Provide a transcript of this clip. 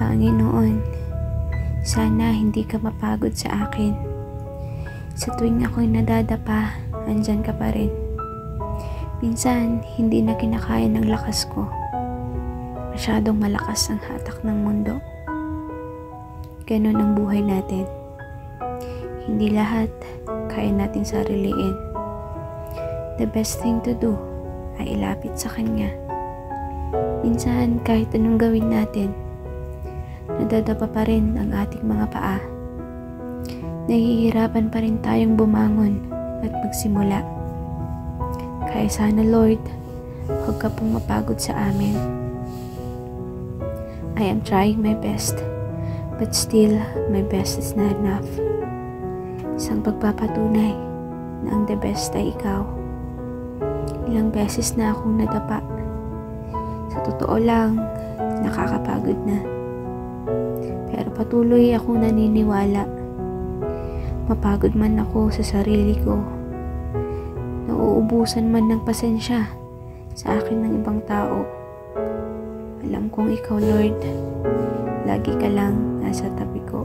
Panginoon, sana hindi ka mapagod sa akin. Sa tuwing ako'y nadadapa, andyan ka pa rin. Minsan, hindi na kinakaya ng lakas ko. Masyadong malakas ang hatak ng mundo. Ganun ang buhay natin. Hindi lahat kaya nating sariliin. The best thing to do ay ilapit sa Kanya. Minsan, kahit anong gawin natin, nadadapa pa rin ang ating mga paa. Nahihirapan pa rin tayong bumangon at magsimula. Kaya sana, Lord, huwag ka pong mapagod sa amin. I am trying my best, but still, my best is not enough. Isang pagpapatunay na ang the best ay ikaw. Ilang beses na akong nadapa. Sa totoo lang, nakakapagod na. Pero patuloy akong naniniwala. Mapagod man ako sa sarili ko, nauubusan man ng pasensya sa akin ng ibang tao, alam kong ikaw, Lord, lagi ka lang nasa tabi ko.